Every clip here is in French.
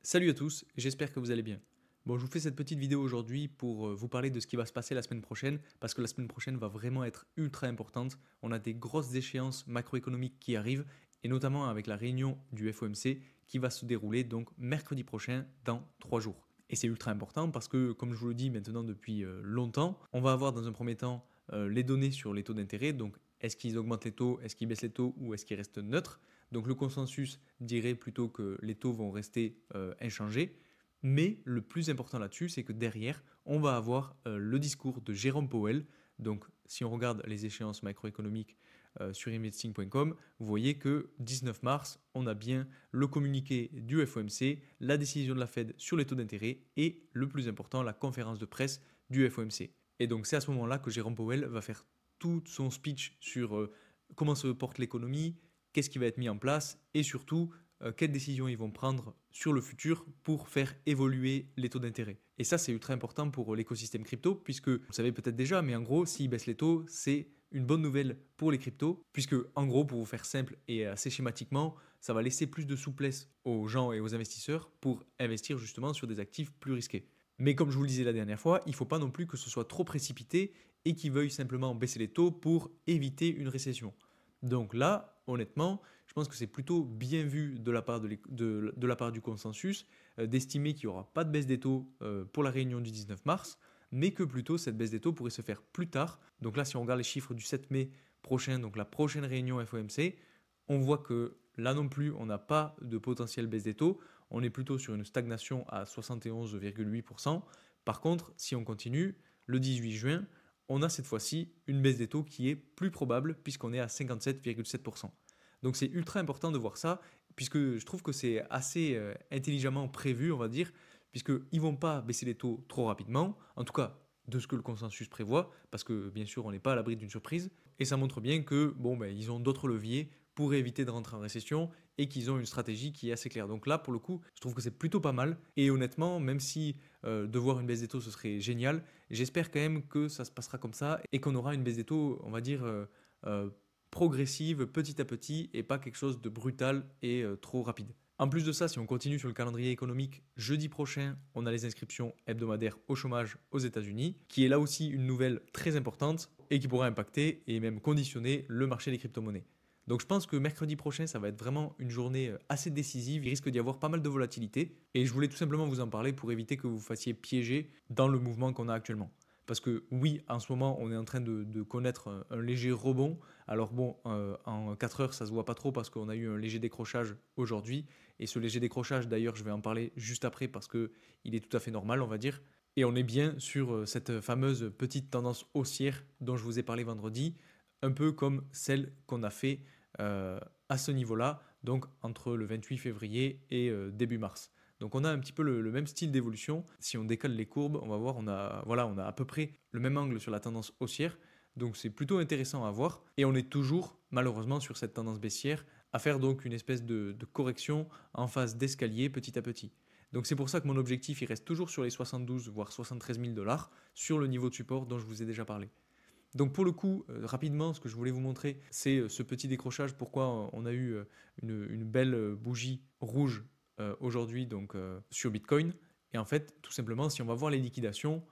Salut à tous, j'espère que vous allez bien. Bon, je vous fais cette petite vidéo aujourd'hui pour vous parler de ce qui va se passer la semaine prochaine, parce que la semaine prochaine va vraiment être ultra importante. On a des grosses échéances macroéconomiques qui arrivent, et notamment avec la réunion du FOMC qui va se dérouler donc mercredi prochain dans 3 jours. Et c'est ultra important parce que, comme je vous le dis maintenant depuis longtemps, on va avoir dans un premier temps les données sur les taux d'intérêt, donc est-ce qu'ils augmentent les taux, est-ce qu'ils baissent les taux ou est-ce qu'ils restent neutres. Donc le consensus dirait plutôt que les taux vont rester inchangés. Mais le plus important là-dessus, c'est que derrière, on va avoir le discours de Jérôme Powell. Donc si on regarde les échéances macroéconomiques sur investing.com, vous voyez que 19 mars, on a bien le communiqué du FOMC, la décision de la Fed sur les taux d'intérêt et le plus important, la conférence de presse du FOMC. Et donc c'est à ce moment-là que Jérôme Powell va faire tout son speech sur comment se porte l'économie, qu'est-ce qui va être mis en place et surtout quelles décisions ils vont prendre sur le futur pour faire évoluer les taux d'intérêt. Et ça, c'est ultra important pour l'écosystème crypto, puisque vous le savez peut-être déjà, mais en gros, s'ils baissent les taux, c'est une bonne nouvelle pour les cryptos, puisque en gros, pour vous faire simple et assez schématiquement, ça va laisser plus de souplesse aux gens et aux investisseurs pour investir justement sur des actifs plus risqués. Mais comme je vous le disais la dernière fois, il ne faut pas non plus que ce soit trop précipité et qu'ils veuillent simplement baisser les taux pour éviter une récession. Donc là, honnêtement, je pense que c'est plutôt bien vu de la part, de la part du consensus d'estimer qu'il n'y aura pas de baisse des taux pour la réunion du 19 mars, mais que plutôt cette baisse des taux pourrait se faire plus tard. Donc là, si on regarde les chiffres du 7 mai prochain, donc la prochaine réunion FOMC, on voit que là non plus, on n'a pas de potentielle baisse des taux. On est plutôt sur une stagnation à 71,8%. Par contre, si on continue, le 18 juin, on a cette fois-ci une baisse des taux qui est plus probable puisqu'on est à 57,7%. Donc c'est ultra important de voir ça, puisque je trouve que c'est assez intelligemment prévu, on va dire, puisqu'ils ne vont pas baisser les taux trop rapidement, en tout cas de ce que le consensus prévoit, parce que bien sûr on n'est pas à l'abri d'une surprise, et ça montre bien que bon, ben, ils ont d'autres leviers pour éviter de rentrer en récession et qu'ils ont une stratégie qui est assez claire. Donc là, pour le coup, je trouve que c'est plutôt pas mal. Et honnêtement, même si de voir une baisse des taux, ce serait génial, j'espère quand même que ça se passera comme ça et qu'on aura une baisse des taux, on va dire, euh, progressive, petit à petit, et pas quelque chose de brutal et trop rapide. En plus de ça, si on continue sur le calendrier économique, jeudi prochain, on a les inscriptions hebdomadaires au chômage aux États-Unis, qui est là aussi une nouvelle très importante et qui pourra impacter et même conditionner le marché des crypto-monnaies. Donc je pense que mercredi prochain, ça va être vraiment une journée assez décisive. Il risque d'y avoir pas mal de volatilité. Et je voulais tout simplement vous en parler pour éviter que vous vous fassiez piéger dans le mouvement qu'on a actuellement. Parce que oui, en ce moment, on est en train de connaître un léger rebond. Alors bon, en 4 heures, ça se voit pas trop parce qu'on a eu un léger décrochage aujourd'hui. Et ce léger décrochage, d'ailleurs, je vais en parler juste après parce que il est tout à fait normal, on va dire. Et on est bien sur cette fameuse petite tendance haussière dont je vous ai parlé vendredi, un peu comme celle qu'on a fait à ce niveau-là, donc entre le 28 février et début mars. Donc on a un petit peu le même style d'évolution. Si on décale les courbes, on va voir, on a à peu près le même angle sur la tendance haussière. Donc c'est plutôt intéressant à voir. Et on est toujours, malheureusement, sur cette tendance baissière, à faire donc une espèce de correction en phase d'escalier petit à petit. Donc c'est pour ça que mon objectif, il reste toujours sur les 72 voire 73 000 dollars sur le niveau de support dont je vous ai déjà parlé. Donc pour le coup, rapidement, ce que je voulais vous montrer, c'est ce petit décrochage, pourquoi on a eu une belle bougie rouge aujourd'hui donc sur Bitcoin. Et en fait, tout simplement, si on va voir les liquidations,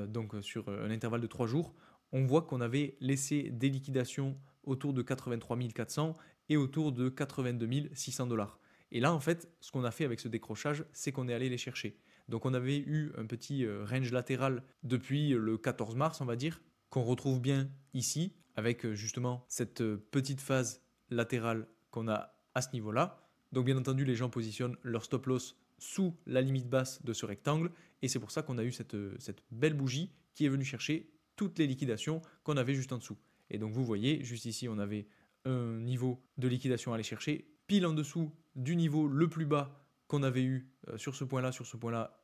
donc sur un intervalle de 3 jours, on voit qu'on avait laissé des liquidations autour de 83 400 et autour de 82 600 dollars. Et là, en fait, ce qu'on a fait avec ce décrochage, c'est qu'on est allé les chercher. Donc on avait eu un petit range latéral depuis le 14 mars, on va dire, qu'on retrouve bien ici, avec justement cette petite phase latérale qu'on a à ce niveau-là. Donc bien entendu, les gens positionnent leur stop loss sous la limite basse de ce rectangle, et c'est pour ça qu'on a eu cette belle bougie qui est venue chercher toutes les liquidations qu'on avait juste en dessous. Et donc vous voyez, juste ici, on avait un niveau de liquidation à aller chercher, pile en dessous du niveau le plus bas qu'on avait eu sur ce point-là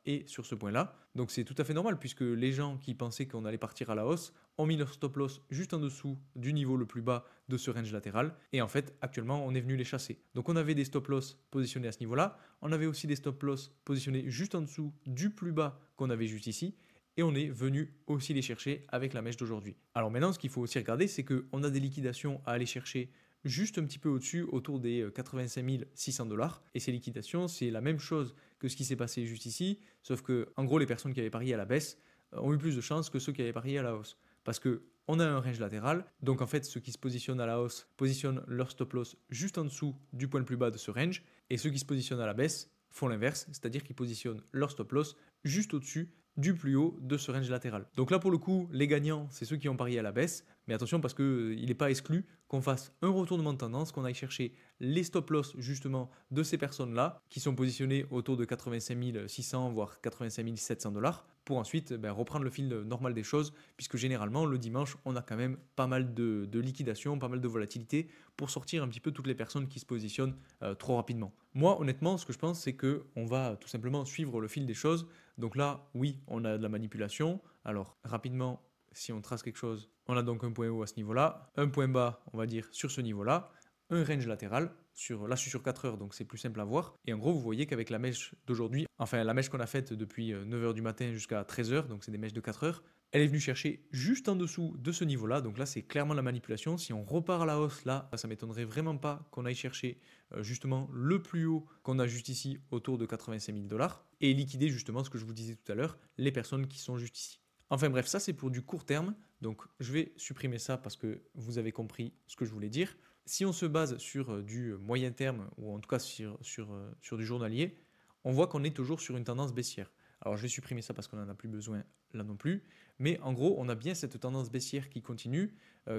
et sur ce point-là. Donc c'est tout à fait normal puisque les gens qui pensaient qu'on allait partir à la hausse ont mis leur stop loss juste en dessous du niveau le plus bas de ce range latéral. Et en fait, actuellement, on est venu les chasser. Donc on avait des stop loss positionnés à ce niveau-là. On avait aussi des stop loss positionnés juste en dessous du plus bas qu'on avait juste ici. Et on est venu aussi les chercher avec la mèche d'aujourd'hui. Alors maintenant, ce qu'il faut aussi regarder, c'est qu'on a des liquidations à aller chercher juste un petit peu au-dessus, autour des 85 600 dollars. Et ces liquidations, c'est la même chose que ce qui s'est passé juste ici, sauf que, en gros, les personnes qui avaient parié à la baisse ont eu plus de chances que ceux qui avaient parié à la hausse. Parce que on a un range latéral, donc en fait, ceux qui se positionnent à la hausse positionnent leur stop loss juste en dessous du point le plus bas de ce range, et ceux qui se positionnent à la baisse font l'inverse, c'est-à-dire qu'ils positionnent leur stop loss juste au-dessus du plus haut de ce range latéral. Donc là, pour le coup, les gagnants, c'est ceux qui ont parié à la baisse, mais attention parce qu'il n'est pas exclu qu'on fasse un retournement de tendance, qu'on aille chercher les stop loss justement de ces personnes-là qui sont positionnées autour de 85 600 voire 85 700 dollars pour ensuite reprendre le fil normal des choses, puisque généralement le dimanche on a quand même pas mal de liquidations, pas mal de volatilité pour sortir un petit peu toutes les personnes qui se positionnent trop rapidement. Moi honnêtement ce que je pense c'est qu'on va tout simplement suivre le fil des choses. Donc là oui on a de la manipulation. Alors rapidement, si on trace quelque chose, on a donc un point haut à ce niveau-là, un point bas, on va dire, sur ce niveau-là, un range latéral. Là, je suis sur 4 heures, donc c'est plus simple à voir. Et en gros, vous voyez qu'avec la mèche d'aujourd'hui, enfin la mèche qu'on a faite depuis 9 heures du matin jusqu'à 13 heures, donc c'est des mèches de 4 heures, elle est venue chercher juste en dessous de ce niveau-là. Donc là, c'est clairement la manipulation. Si on repart à la hausse, là, ça m'étonnerait vraiment pas qu'on aille chercher justement le plus haut qu'on a juste ici, autour de 85 000 dollars, et liquider justement ce que je vous disais tout à l'heure, les personnes qui sont juste ici. Enfin bref, ça c'est pour du court terme, donc je vais supprimer ça parce que vous avez compris ce que je voulais dire. Si on se base sur du moyen terme, ou en tout cas sur du journalier, on voit qu'on est toujours sur une tendance baissière. Alors je vais supprimer ça parce qu'on n'en a plus besoin là non plus, mais en gros on a bien cette tendance baissière qui continue,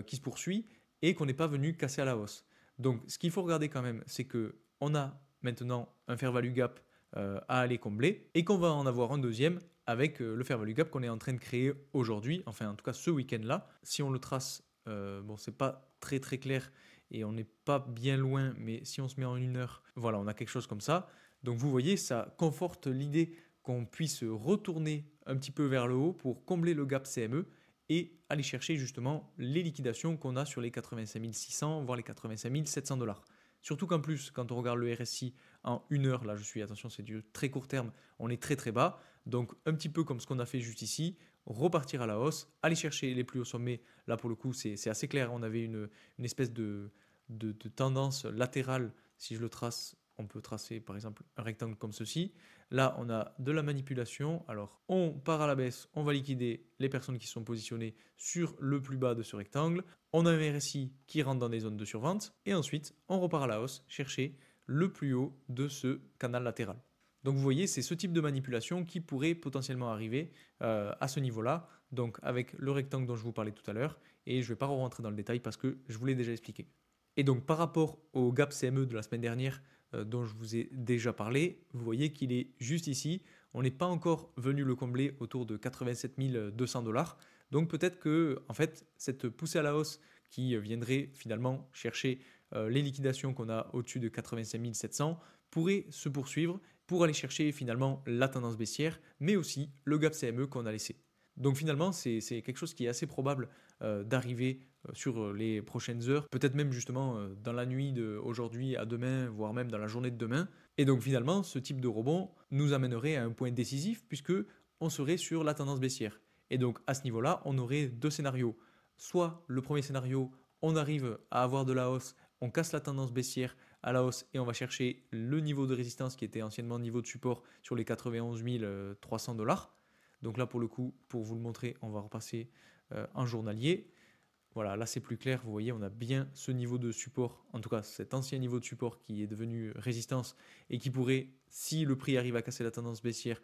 qui se poursuit, et qu'on n'est pas venu casser à la hausse. Donc ce qu'il faut regarder quand même, c'est qu'on a maintenant un fair value gap à aller combler, et qu'on va en avoir un deuxième avec le fair value gap qu'on est en train de créer aujourd'hui, enfin en tout cas ce week-end-là. Si on le trace, bon c'est pas très très clair et on n'est pas bien loin, mais si on se met en 1 heure, voilà, on a quelque chose comme ça. Donc vous voyez, ça conforte l'idée qu'on puisse retourner un petit peu vers le haut pour combler le gap CME et aller chercher justement les liquidations qu'on a sur les 85 600, voire les 85 700 dollars. Surtout qu'en plus, quand on regarde le RSI en 1 heure, là je suis, attention c'est du très court terme, on est très très bas. Donc un petit peu comme ce qu'on a fait juste ici, repartir à la hausse, aller chercher les plus hauts sommets. Là pour le coup c'est assez clair, on avait une espèce de tendance latérale. Si je le trace, on peut tracer par exemple un rectangle comme ceci. Là on a de la manipulation, alors on part à la baisse, on va liquider les personnes qui sont positionnées sur le plus bas de ce rectangle. On a un RSI qui rentre dans des zones de survente, et ensuite on repart à la hausse, chercher le plus haut de ce canal latéral. Donc vous voyez, c'est ce type de manipulation qui pourrait potentiellement arriver à ce niveau-là, donc avec le rectangle dont je vous parlais tout à l'heure, et je ne vais pas rentrer dans le détail parce que je vous l'ai déjà expliqué. Et donc par rapport au gap CME de la semaine dernière dont je vous ai déjà parlé, vous voyez qu'il est juste ici. On n'est pas encore venu le combler autour de 87 200 dollars. Donc peut-être que en fait, cette poussée à la hausse qui viendrait finalement chercher les liquidations qu'on a au-dessus de 85 700 pourrait se poursuivre pour aller chercher finalement la tendance baissière, mais aussi le gap CME qu'on a laissé. Donc finalement, c'est quelque chose qui est assez probable d'arriver sur les prochaines heures, peut-être même justement dans la nuit d'aujourd'hui à demain, voire même dans la journée de demain. Et donc finalement, ce type de rebond nous amènerait à un point décisif puisque on serait sur la tendance baissière. Et donc à ce niveau-là, on aurait deux scénarios. Soit le premier scénario, on arrive à avoir de la hausse, on casse la tendance baissière à la hausse et on va chercher le niveau de résistance qui était anciennement niveau de support sur les 91 300 dollars. Donc là pour le coup, pour vous le montrer, on va repasser en journalier. Voilà, là c'est plus clair, vous voyez, on a bien ce niveau de support, en tout cas cet ancien niveau de support qui est devenu résistance et qui pourrait, si le prix arrive à casser la tendance baissière,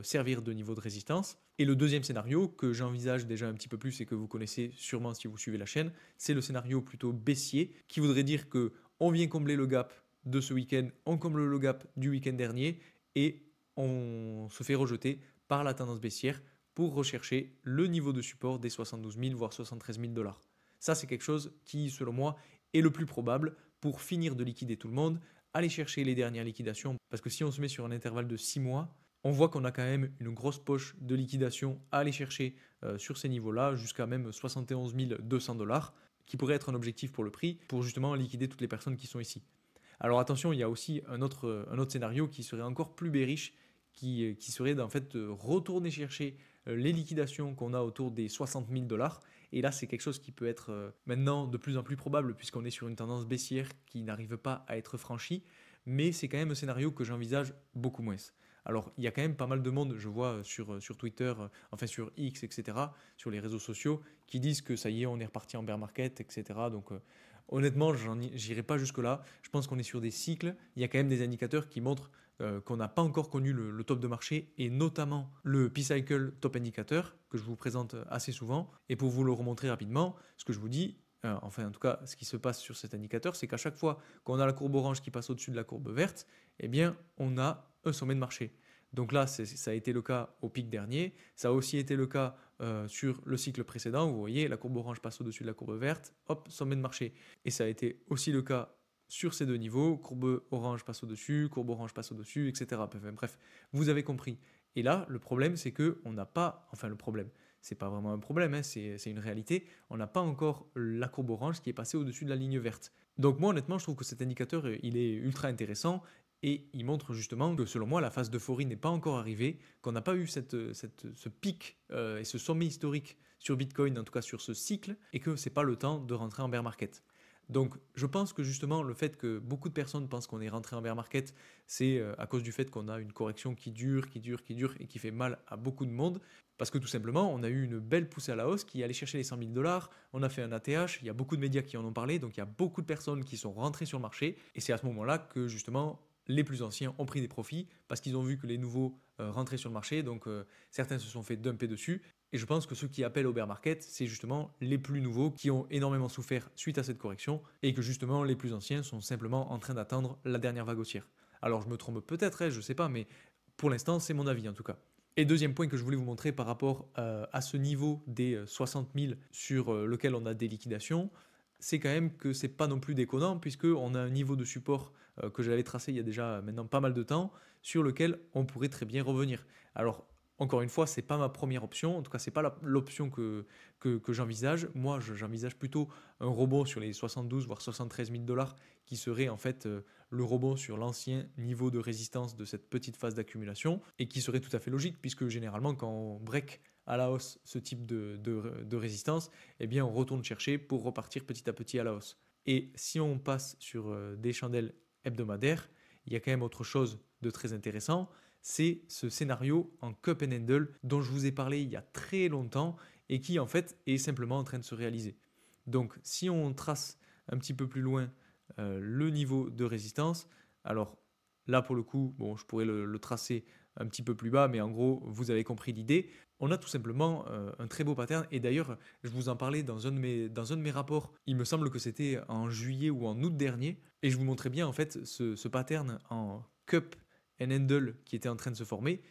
servir de niveau de résistance. Et le deuxième scénario que j'envisage déjà un petit peu plus et que vous connaissez sûrement si vous suivez la chaîne, c'est le scénario plutôt baissier qui voudrait dire que on vient combler le gap de ce week-end, on comble le gap du week-end dernier et on se fait rejeter par la tendance baissière pour rechercher le niveau de support des 72 000 voire 73 000 dollars. Ça c'est quelque chose qui selon moi est le plus probable pour finir de liquider tout le monde, aller chercher les dernières liquidations parce que si on se met sur un intervalle de 6 mois, on voit qu'on a quand même une grosse poche de liquidation à aller chercher sur ces niveaux-là, jusqu'à même 71 200 dollars, qui pourrait être un objectif pour le prix, pour justement liquider toutes les personnes qui sont ici. Alors attention, il y a aussi un autre scénario qui serait encore plus bearish, qui serait en fait retourner chercher les liquidations qu'on a autour des 60 000 dollars Et là, c'est quelque chose qui peut être maintenant de plus en plus probable puisqu'on est sur une tendance baissière qui n'arrive pas à être franchie. Mais c'est quand même un scénario que j'envisage beaucoup moins. Alors, il y a quand même pas mal de monde, je vois sur Twitter, enfin sur X, etc., sur les réseaux sociaux, qui disent que ça y est, on est reparti en bear market, etc. Donc, honnêtement, j'irai pas jusque-là. Je pense qu'on est sur des cycles. Il y a quand même des indicateurs qui montrent qu'on n'a pas encore connu le top de marché, et notamment le P-Cycle Top Indicator, que je vous présente assez souvent. Et pour vous le remontrer rapidement, ce que je vous dis, enfin en tout cas ce qui se passe sur cet indicateur, c'est qu'à chaque fois qu'on a la courbe orange qui passe au-dessus de la courbe verte, eh bien on a un sommet de marché. Donc là, ça a été le cas au pic dernier, ça a aussi été le cas sur le cycle précédent, vous voyez, la courbe orange passe au-dessus de la courbe verte, hop, sommet de marché. Et ça a été aussi le cas sur ces deux niveaux, courbe orange passe au-dessus, courbe orange passe au-dessus, etc. Bref, vous avez compris. Et là, le problème, c'est qu'on n'a pas, enfin le problème, c'est pas vraiment un problème, hein, c'est une réalité, on n'a pas encore la courbe orange qui est passée au-dessus de la ligne verte. Donc moi, honnêtement, je trouve que cet indicateur, il est ultra intéressant, et il montre justement que selon moi, la phase d'euphorie n'est pas encore arrivée, qu'on n'a pas eu ce pic et ce sommet historique sur Bitcoin, en tout cas sur ce cycle, et que c'est pas le temps de rentrer en bear market. Donc je pense que justement le fait que beaucoup de personnes pensent qu'on est rentré en bear market, c'est à cause du fait qu'on a une correction qui dure et qui fait mal à beaucoup de monde. Parce que tout simplement, on a eu une belle poussée à la hausse qui allait chercher les 100 000 dollars, on a fait un ATH, il y a beaucoup de médias qui en ont parlé, donc il y a beaucoup de personnes qui sont rentrées sur le marché. Et c'est à ce moment-là que justement les plus anciens ont pris des profits parce qu'ils ont vu que les nouveaux rentraient sur le marché, donc certains se sont fait dumper dessus. Et je pense que ceux qui appellent au bear market, c'est justement les plus nouveaux qui ont énormément souffert suite à cette correction et que justement les plus anciens sont simplement en train d'attendre la dernière vague haussière. Alors je me trompe peut-être, je ne sais pas, mais pour l'instant c'est mon avis en tout cas. Et deuxième point que je voulais vous montrer par rapport à ce niveau des 60 000 sur lequel on a des liquidations, c'est quand même que c'est pas non plus déconnant puisqu'on a un niveau de support que j'avais tracé il y a déjà maintenant pas mal de temps sur lequel on pourrait très bien revenir. Alors encore une fois, c'est pas ma première option, en tout cas c'est pas l'option que j'envisage. Moi j'envisage plutôt un rebond sur les 72 voire 73 000 dollars qui serait en fait le rebond sur l'ancien niveau de résistance de cette petite phase d'accumulation et qui serait tout à fait logique puisque généralement quand on break à la hausse ce type de résistance, eh bien on retourne chercher pour repartir petit à petit à la hausse. Et si on passe sur des chandelles hebdomadaires, il y a quand même autre chose de très intéressant, c'est ce scénario en cup and handle dont je vous ai parlé il y a très longtemps et qui en fait est simplement en train de se réaliser. Donc si on trace un petit peu plus loin le niveau de résistance, alors là pour le coup, bon, je pourrais le tracer un petit peu plus bas, mais en gros, vous avez compris l'idée. On a tout simplement un très beau pattern, et d'ailleurs, je vous en parlais dans un de mes rapports, il me semble que c'était en juillet ou en août dernier, et je vous montrais bien en fait ce pattern en cup and handle qui était en train de se former,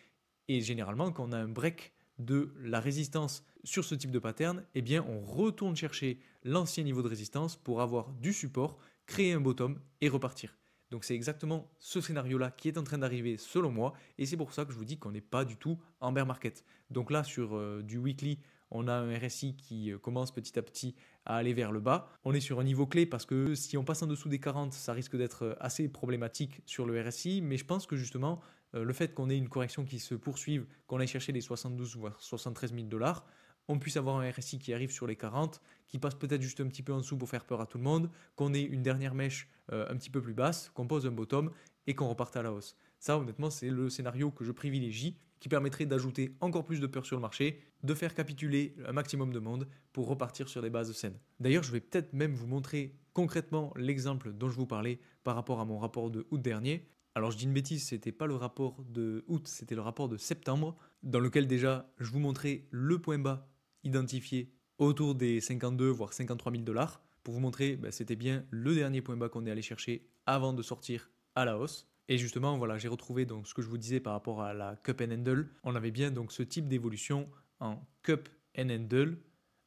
et généralement, quand on a un break de la résistance sur ce type de pattern, eh bien, on retourne chercher l'ancien niveau de résistance pour avoir du support, créer un bottom et repartir. Donc c'est exactement ce scénario-là qui est en train d'arriver selon moi, et c'est pour ça que je vous dis qu'on n'est pas du tout en bear market. Donc là, sur du weekly, on a un RSI qui commence petit à petit à aller vers le bas. On est sur un niveau clé parce que si on passe en dessous des 40, ça risque d'être assez problématique sur le RSI, mais je pense que justement, le fait qu'on ait une correction qui se poursuive, qu'on aille chercher les 72 voire 73 000 dollars, on puisse avoir un RSI qui arrive sur les 40, qui passe peut-être juste un petit peu en dessous pour faire peur à tout le monde, qu'on ait une dernière mèche un petit peu plus basse, qu'on pose un bottom et qu'on reparte à la hausse. Ça, honnêtement, c'est le scénario que je privilégie, qui permettrait d'ajouter encore plus de peur sur le marché, de faire capituler un maximum de monde pour repartir sur des bases saines. D'ailleurs, je vais peut-être même vous montrer concrètement l'exemple dont je vous parlais par rapport à mon rapport de août dernier. Alors je dis une bêtise, c'était pas le rapport de août, c'était le rapport de septembre, dans lequel déjà je vous montrais le point bas identifié autour des 52 voire 53 000 dollars pour vous montrer c'était bien le dernier point bas qu'on est allé chercher avant de sortir à la hausse. Et justement, voilà, j'ai retrouvé donc ce que je vous disais par rapport à la cup and handle. On avait bien donc ce type d'évolution en cup and handle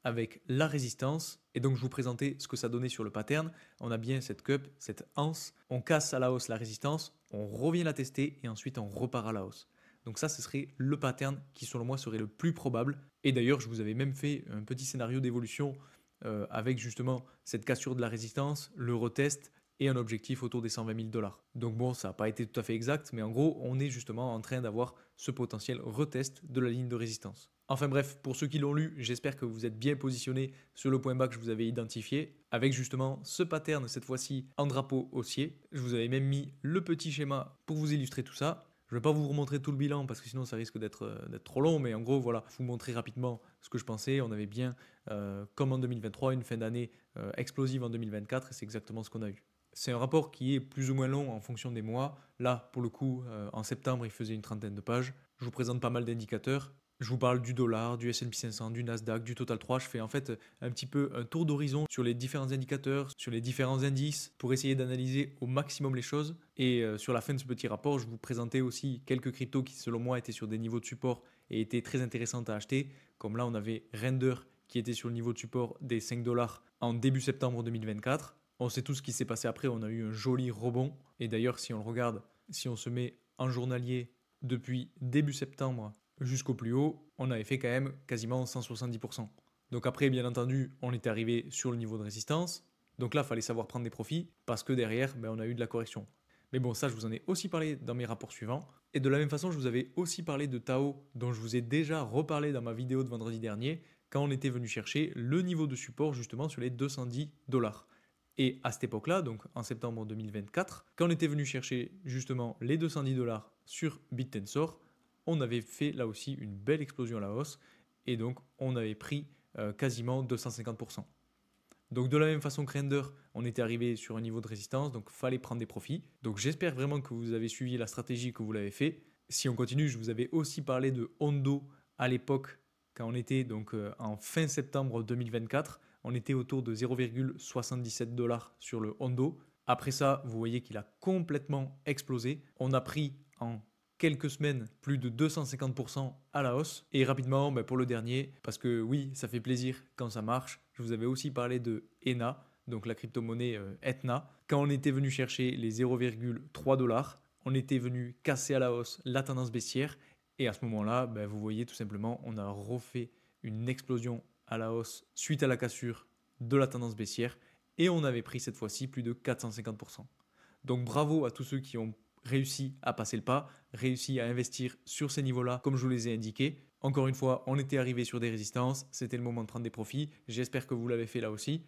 avec la résistance. Et donc je vous présentais ce que ça donnait sur le pattern. On a bien cette cup, cette anse. On casse à la hausse la résistance, on revient la tester et ensuite on repart à la hausse. Donc ça, ce serait le pattern qui selon moi serait le plus probable. Et d'ailleurs, je vous avais même fait un petit scénario d'évolution avec justement cette cassure de la résistance, le retest et un objectif autour des 120 000 dollars. Donc bon, ça n'a pas été tout à fait exact, mais en gros, on est justement en train d'avoir ce potentiel retest de la ligne de résistance. Enfin bref, pour ceux qui l'ont lu, j'espère que vous êtes bien positionné sur le point bas que je vous avais identifié, avec justement ce pattern cette fois-ci en drapeau haussier. Je vous avais même mis le petit schéma pour vous illustrer tout ça. Je ne vais pas vous remontrer tout le bilan parce que sinon ça risque d'être trop long, mais en gros voilà, vous montrer rapidement ce que je pensais. On avait bien, comme en 2023, une fin d'année explosive en 2024 et c'est exactement ce qu'on a eu. C'est un rapport qui est plus ou moins long en fonction des mois. Là, pour le coup, en septembre, il faisait une trentaine de pages. Je vous présente pas mal d'indicateurs. Je vous parle du dollar, du S&P 500, du Nasdaq, du Total 3. Je fais en fait un petit peu un tour d'horizon sur les différents indicateurs, sur les différents indices pour essayer d'analyser au maximum les choses. Et sur la fin de ce petit rapport, je vous présentais aussi quelques cryptos qui selon moi étaient sur des niveaux de support et étaient très intéressantes à acheter. Comme là, on avait Render qui était sur le niveau de support des 5 dollars en début septembre 2024. On sait tout ce qui s'est passé après, on a eu un joli rebond. Et d'ailleurs, si on le regarde, si on se met en journalier depuis début septembre jusqu'au plus haut, on avait fait quand même quasiment 170%. Donc après, bien entendu, on était arrivé sur le niveau de résistance. Donc là, il fallait savoir prendre des profits parce que derrière, on a eu de la correction. Mais bon, ça, je vous en ai aussi parlé dans mes rapports suivants. Et de la même façon, je vous avais aussi parlé de Tao, dont je vous ai déjà reparlé dans ma vidéo de vendredi dernier, quand on était venu chercher le niveau de support justement sur les 210 dollars. Et à cette époque-là, donc en septembre 2024, quand on était venu chercher justement les 210 dollars sur BitTensor, on avait fait là aussi une belle explosion à la hausse et donc on avait pris quasiment 250%. Donc de la même façon que Render, on était arrivé sur un niveau de résistance, donc fallait prendre des profits. Donc j'espère vraiment que vous avez suivi la stratégie, que vous l'avez fait. Si on continue, je vous avais aussi parlé de Hondo à l'époque, quand on était donc en fin septembre 2024. On était autour de 0,77 dollars sur le Hondo. Après ça, vous voyez qu'il a complètement explosé. On a pris en quelques semaines plus de 250% à la hausse. Et rapidement, pour le dernier, parce que oui, ça fait plaisir quand ça marche, je vous avais aussi parlé de ENA, donc la crypto-monnaie Etna. Quand on était venu chercher les 0,3 dollars, on était venu casser à la hausse la tendance baissière. Et à ce moment-là, vous voyez tout simplement, on a refait une explosion à la hausse suite à la cassure de la tendance baissière. Et on avait pris cette fois-ci plus de 450%. Donc bravo à tous ceux qui ont réussi à passer le pas, réussi à investir sur ces niveaux-là, comme je vous les ai indiqués. Encore une fois, on était arrivé sur des résistances, c'était le moment de prendre des profits. J'espère que vous l'avez fait là aussi.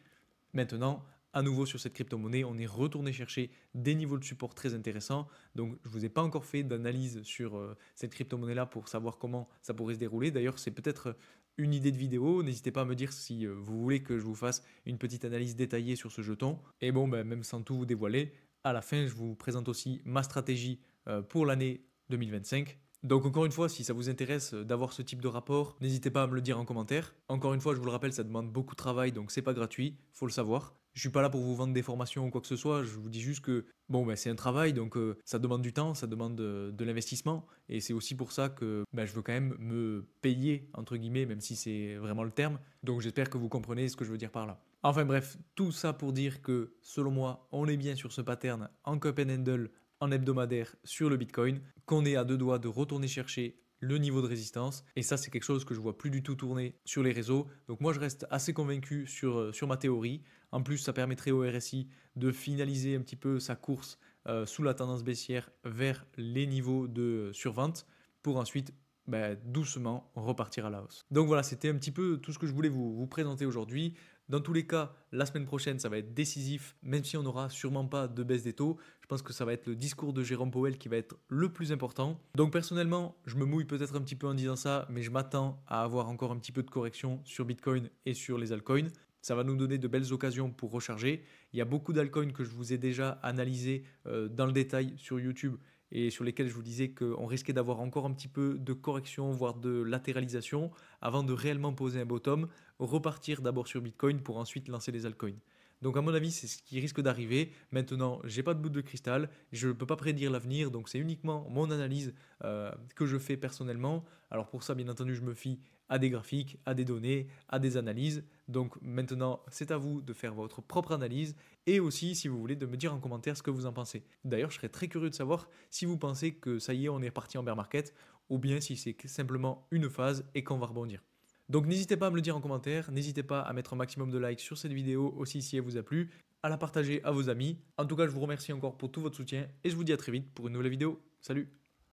Maintenant, à nouveau sur cette crypto-monnaie, on est retourné chercher des niveaux de support très intéressants. Donc, je ne vous ai pas encore fait d'analyse sur cette crypto-monnaie-là pour savoir comment ça pourrait se dérouler. D'ailleurs, c'est peut-être une idée de vidéo. N'hésitez pas à me dire si vous voulez que je vous fasse une petite analyse détaillée sur ce jeton. Et bon, même sans tout vous dévoiler, à la fin, je vous présente aussi ma stratégie pour l'année 2025. Donc encore une fois, si ça vous intéresse d'avoir ce type de rapport, n'hésitez pas à me le dire en commentaire. Encore une fois, je vous le rappelle, ça demande beaucoup de travail, donc c'est pas gratuit, faut le savoir. Je suis pas là pour vous vendre des formations ou quoi que ce soit, je vous dis juste que c'est un travail, donc ça demande du temps, ça demande de l'investissement, et c'est aussi pour ça que je veux quand même me payer, entre guillemets, même si c'est vraiment le terme. Donc j'espère que vous comprenez ce que je veux dire par là. Enfin bref, tout ça pour dire que selon moi, on est bien sur ce pattern en cup and handle en hebdomadaire sur le Bitcoin, qu'on est à deux doigts de retourner chercher le niveau de résistance. Et ça, c'est quelque chose que je vois plus du tout tourner sur les réseaux. Donc moi, je reste assez convaincu sur ma théorie. En plus, ça permettrait au RSI de finaliser un petit peu sa course sous la tendance baissière vers les niveaux de survente pour ensuite doucement repartir à la hausse. Donc voilà, c'était un petit peu tout ce que je voulais vous présenter aujourd'hui. Dans tous les cas, la semaine prochaine, ça va être décisif, même si on n'aura sûrement pas de baisse des taux. Je pense que ça va être le discours de Jérôme Powell qui va être le plus important. Donc personnellement, je me mouille peut-être un petit peu en disant ça, mais je m'attends à avoir encore un petit peu de correction sur Bitcoin et sur les altcoins. Ça va nous donner de belles occasions pour recharger. Il y a beaucoup d'altcoins que je vous ai déjà analysés dans le détail sur YouTube et sur lesquels je vous disais qu'on risquait d'avoir encore un petit peu de correction, voire de latéralisation, avant de réellement poser un bottom, repartir d'abord sur Bitcoin pour ensuite lancer les altcoins. Donc à mon avis, c'est ce qui risque d'arriver. Maintenant, j'ai pas de boule de cristal, je ne peux pas prédire l'avenir, donc c'est uniquement mon analyse que je fais personnellement. Alors pour ça, bien entendu, je me fie à des graphiques, à des données, à des analyses. Donc maintenant, c'est à vous de faire votre propre analyse et aussi, si vous voulez, de me dire en commentaire ce que vous en pensez. D'ailleurs, je serais très curieux de savoir si vous pensez que ça y est, on est reparti en bear market ou bien si c'est simplement une phase et qu'on va rebondir. Donc n'hésitez pas à me le dire en commentaire, n'hésitez pas à mettre un maximum de likes sur cette vidéo aussi si elle vous a plu, à la partager à vos amis. En tout cas, je vous remercie encore pour tout votre soutien et je vous dis à très vite pour une nouvelle vidéo. Salut!